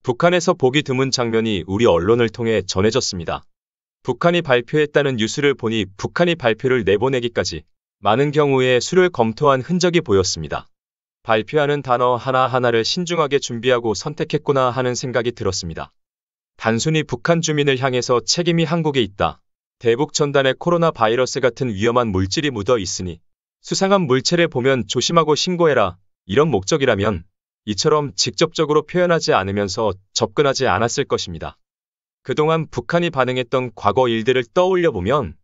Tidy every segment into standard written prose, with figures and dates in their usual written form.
북한에서 보기 드문 장면이 우리 언론을 통해 전해졌습니다. 북한이 발표했다는 뉴스를 보니 북한이 발표를 내보내기까지 많은 경우에 수를 검토한 흔적이 보였습니다. 발표하는 단어 하나하나를 신중하게 준비하고 선택했구나 하는 생각이 들었습니다. 단순히 북한 주민을 향해서 책임이 한국에 있다. 대북 전단에 코로나 바이러스 같은 위험한 물질이 묻어 있으니 수상한 물체를 보면 조심하고 신고해라. 이런 목적이라면 이처럼 직접적으로 표현하지 않으면서 접근하지 않았을 것입니다. 그동안 북한이 반응했던 과거 일들을 떠올려 보면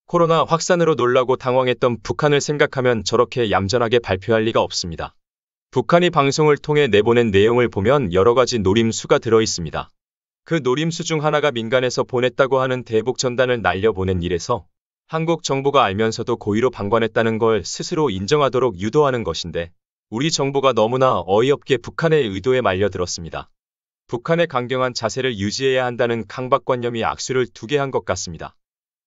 코로나 확산으로 놀라고 당황했던 북한을 생각하면 저렇게 얌전하게 발표할 리가 없습니다. 북한이 방송을 통해 내보낸 내용을 보면 여러 가지 노림수가 들어 있습니다. 그 노림수 중 하나가 민간에서 보냈다고 하는 대북 전단을 날려보낸 일에서 한국 정부가 알면서도 고의로 방관했다는 걸 스스로 인정하도록 유도하는 것인데 우리 정부가 너무나 어이없게 북한의 의도에 말려들었습니다. 북한의 강경한 자세를 유지해야 한다는 강박관념이 악수를 두게 한 것 같습니다.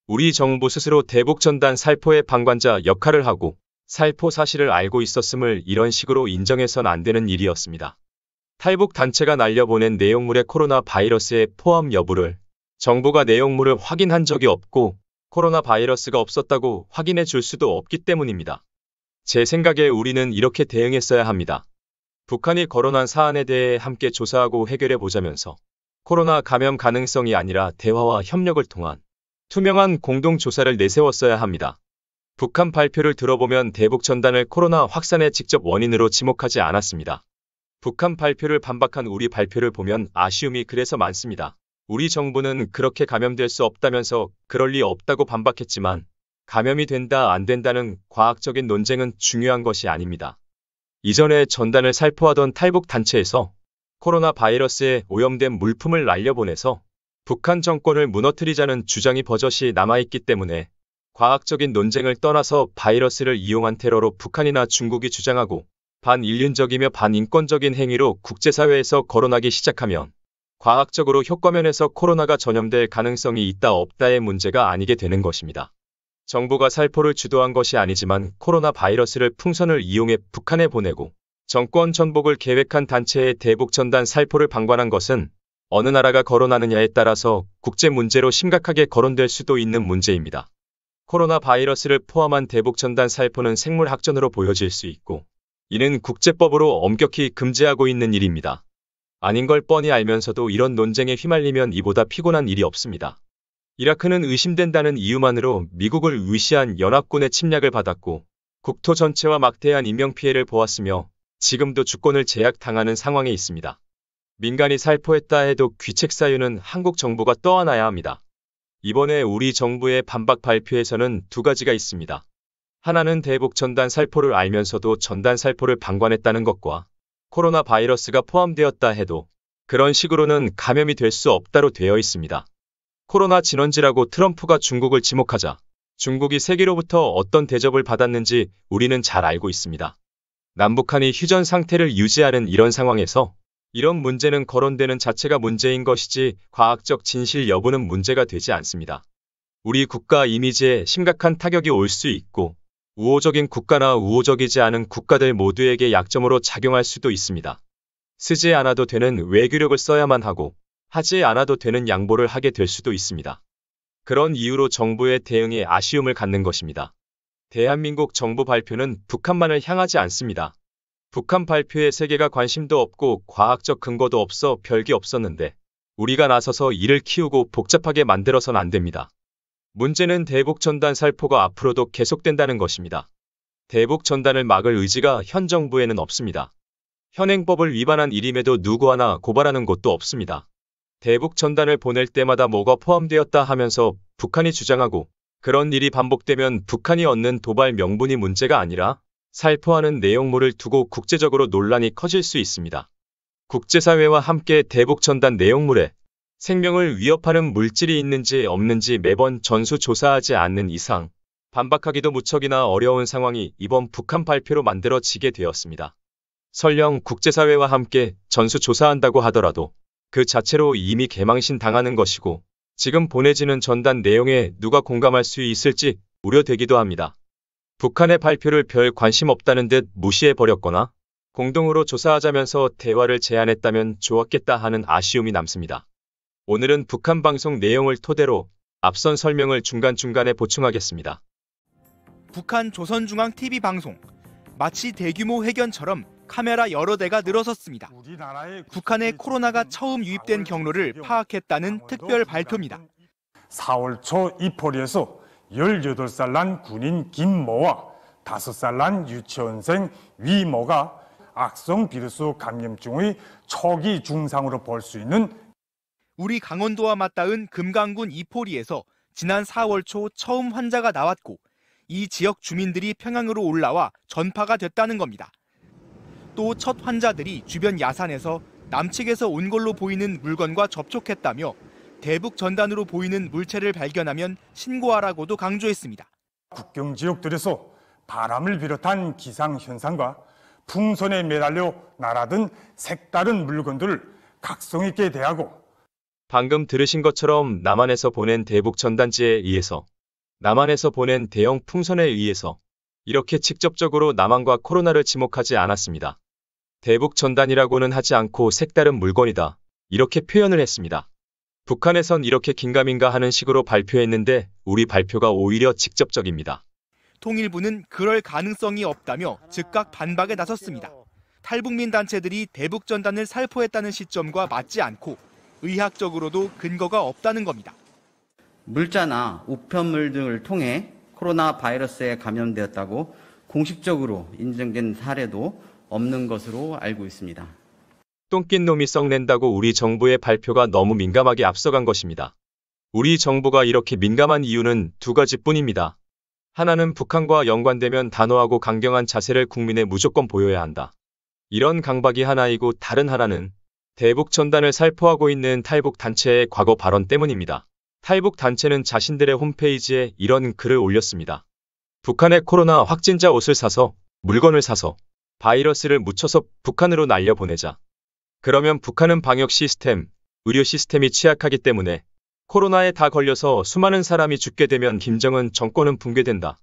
우리 정부 스스로 대북 전단 살포의 방관자 역할을 하고 살포 사실을 알고 있었음을 이런 식으로 인정해선 안 되는 일이었습니다. 탈북 단체가 날려보낸 내용물의 코로나 바이러스의 포함 여부를 정부가 내용물을 확인한 적이 없고 코로나 바이러스가 없었다고 확인해 줄 수도 없기 때문입니다. 제 생각에 우리는 이렇게 대응했어야 합니다. 북한이 거론한 사안에 대해 함께 조사하고 해결해 보자면서 코로나 감염 가능성이 아니라 대화와 협력을 통한 투명한 공동조사를 내세웠어야 합니다. 북한 발표를 들어보면 대북 전단을 코로나 확산의 직접 원인으로 지목하지 않았습니다. 북한 발표를 반박한 우리 발표를 보면 아쉬움이 그래서 많습니다. 우리 정부는 그렇게 감염될 수 없다면서 그럴 리 없다고 반박했지만 감염이 된다 안 된다는 과학적인 논쟁은 중요한 것이 아닙니다. 이전에 전단을 살포하던 탈북 단체에서 코로나 바이러스에 오염된 물품을 날려보내서 북한 정권을 무너뜨리자는 주장이 버젓이 남아있기 때문에 과학적인 논쟁을 떠나서 바이러스를 이용한 테러로 북한이나 중국이 주장하고 반인륜적이며 반인권적인 행위로 국제사회에서 거론하기 시작하면 과학적으로 효과면에서 코로나가 전염될 가능성이 있다 없다의 문제가 아니게 되는 것입니다. 정부가 살포를 주도한 것이 아니지만 코로나 바이러스를 풍선을 이용해 북한에 보내고 정권 전복을 계획한 단체의 대북 전단 살포를 방관한 것은 어느 나라가 거론하느냐에 따라서 국제 문제로 심각하게 거론될 수도 있는 문제입니다. 코로나 바이러스를 포함한 대북 전단 살포는 생물학전으로 보여질 수 있고 이는 국제법으로 엄격히 금지하고 있는 일입니다. 아닌 걸 뻔히 알면서도 이런 논쟁에 휘말리면 이보다 피곤한 일이 없습니다. 이라크는 의심된다는 이유만으로 미국을 의시한 연합군의 침략을 받았고 국토 전체와 막대한 인명피해를 보았으며 지금도 주권을 제약당하는 상황에 있습니다. 민간이 살포했다 해도 귀책 사유는 한국 정부가 떠안아야 합니다. 이번에 우리 정부의 반박 발표에서는 두 가지가 있습니다. 하나는 대북 전단 살포를 알면서도 전단 살포를 방관했다는 것과 코로나 바이러스가 포함되었다 해도 그런 식으로는 감염이 될 수 없다로 되어 있습니다. 코로나 진원지라고 트럼프가 중국을 지목하자 중국이 세계로부터 어떤 대접을 받았는지 우리는 잘 알고 있습니다. 남북한이 휴전 상태를 유지하는 이런 상황에서 이런 문제는 거론되는 자체가 문제인 것이지 과학적 진실 여부는 문제가 되지 않습니다. 우리 국가 이미지에 심각한 타격이 올 수 있고 우호적인 국가나 우호적이지 않은 국가들 모두에게 약점으로 작용할 수도 있습니다. 쓰지 않아도 되는 외교력을 써야만 하고 하지 않아도 되는 양보를 하게 될 수도 있습니다. 그런 이유로 정부의 대응에 아쉬움을 갖는 것입니다. 대한민국 정부 발표는 북한만을 향하지 않습니다. 북한 발표에 세계가 관심도 없고 과학적 근거도 없어 별게 없었는데 우리가 나서서 이를 키우고 복잡하게 만들어선 안 됩니다. 문제는 대북 전단 살포가 앞으로도 계속된다는 것입니다. 대북 전단을 막을 의지가 현 정부에는 없습니다. 현행법을 위반한 일임에도 누구 하나 고발하는 곳도 없습니다. 대북 전단을 보낼 때마다 뭐가 포함되었다 하면서 북한이 주장하고 그런 일이 반복되면 북한이 얻는 도발 명분이 문제가 아니라 살포하는 내용물을 두고 국제적으로 논란이 커질 수 있습니다. 국제사회와 함께 대북 전단 내용물에 생명을 위협하는 물질이 있는지 없는지 매번 전수조사하지 않는 이상 반박하기도 무척이나 어려운 상황이 이번 북한 발표로 만들어지게 되었습니다. 설령 국제사회와 함께 전수조사한다고 하더라도 그 자체로 이미 개망신 당하는 것이고 지금 보내지는 전단 내용에 누가 공감할 수 있을지 우려되기도 합니다. 북한의 발표를 별 관심 없다는 듯 무시해버렸거나 공동으로 조사하자면서 대화를 제안했다면 좋았겠다 하는 아쉬움이 남습니다. 오늘은 북한 방송 내용을 토대로 앞선 설명을 중간중간에 보충하겠습니다. 북한 조선중앙TV 방송. 마치 대규모 회견처럼 카메라 여러 대가 늘어섰습니다. 북한에 코로나가 처음 유입된 경로를 파악했다는 특별 발표입니다. 4월 초 이포리에서 18살 난 군인 김모와 5살 난 유치원생 위모가 악성 비루스 감염증의 초기 증상으로 볼 수 있는 우리 강원도와 맞닿은 금강군 이포리에서 지난 4월 초 처음 환자가 나왔고 이 지역 주민들이 평양으로 올라와 전파가 됐다는 겁니다. 또 첫 환자들이 주변 야산에서 남측에서 온 걸로 보이는 물건과 접촉했다며 대북 전단으로 보이는 물체를 발견하면 신고하라고도 강조했습니다. 국경 지역들에서 바람을 비롯한 기상현상과 풍선에 매달려 날아든 색다른 물건들을 각성 있게 대하고 방금 들으신 것처럼 남한에서 보낸 대북 전단지에 의해서 남한에서 보낸 대형 풍선에 의해서 이렇게 직접적으로 남한과 코로나를 지목하지 않았습니다. 대북 전단이라고는 하지 않고 색다른 물건이다. 이렇게 표현을 했습니다. 북한에선 이렇게 긴가민가 하는 식으로 발표했는데 우리 발표가 오히려 직접적입니다. 통일부는 그럴 가능성이 없다며 즉각 반박에 나섰습니다. 탈북민 단체들이 대북 전단을 살포했다는 시점과 맞지 않고 의학적으로도 근거가 없다는 겁니다. 물자나 우편물 등을 통해 코로나 바이러스에 감염되었다고 공식적으로 인정된 사례도 없는 것으로 알고 있습니다. 똥낀 놈이 썩낸다고 우리 정부의 발표가 너무 민감하게 앞서간 것입니다. 우리 정부가 이렇게 민감한 이유는 두 가지뿐입니다. 하나는 북한과 연관되면 단호하고 강경한 자세를 국민에 무조건 보여야 한다. 이런 강박이 하나이고 다른 하나는 대북 전단을 살포하고 있는 탈북 단체의 과거 발언 때문입니다. 탈북 단체는 자신들의 홈페이지에 이런 글을 올렸습니다. 북한의 코로나 확진자 옷을 사서 물건을 사서 바이러스를 묻혀서 북한으로 날려보내자. 그러면 북한은 방역 시스템, 의료 시스템이 취약하기 때문에 코로나에 다 걸려서 수많은 사람이 죽게 되면 김정은 정권은 붕괴된다.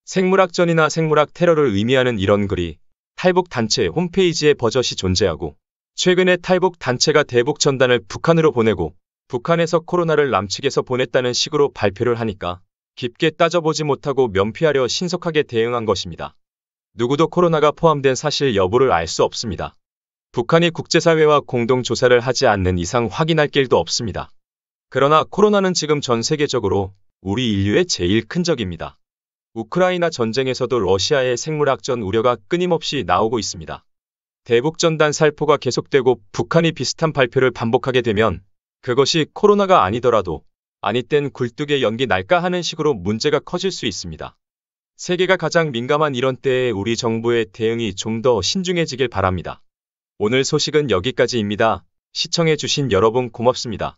생물학전이나 생물학 테러를 의미하는 이런 글이 탈북 단체 홈페이지에 버젓이 존재하고 최근에 탈북 단체가 대북 전단을 북한으로 보내고 북한에서 코로나를 남측에서 보냈다는 식으로 발표를 하니까 깊게 따져보지 못하고 면피하려 신속하게 대응한 것입니다. 누구도 코로나가 포함된 사실 여부를 알 수 없습니다. 북한이 국제사회와 공동조사를 하지 않는 이상 확인할 길도 없습니다. 그러나 코로나는 지금 전 세계적으로 우리 인류의 제일 큰 적입니다. 우크라이나 전쟁에서도 러시아의 생물학전 우려가 끊임없이 나오고 있습니다. 대북 전단 살포가 계속되고 북한이 비슷한 발표를 반복하게 되면 그것이 코로나가 아니더라도 아니 땐 굴뚝에 연기 날까 하는 식으로 문제가 커질 수 있습니다. 세계가 가장 민감한 이런 때에 우리 정부의 대응이 좀 더 신중해지길 바랍니다. 오늘 소식은 여기까지입니다. 시청해주신 여러분 고맙습니다.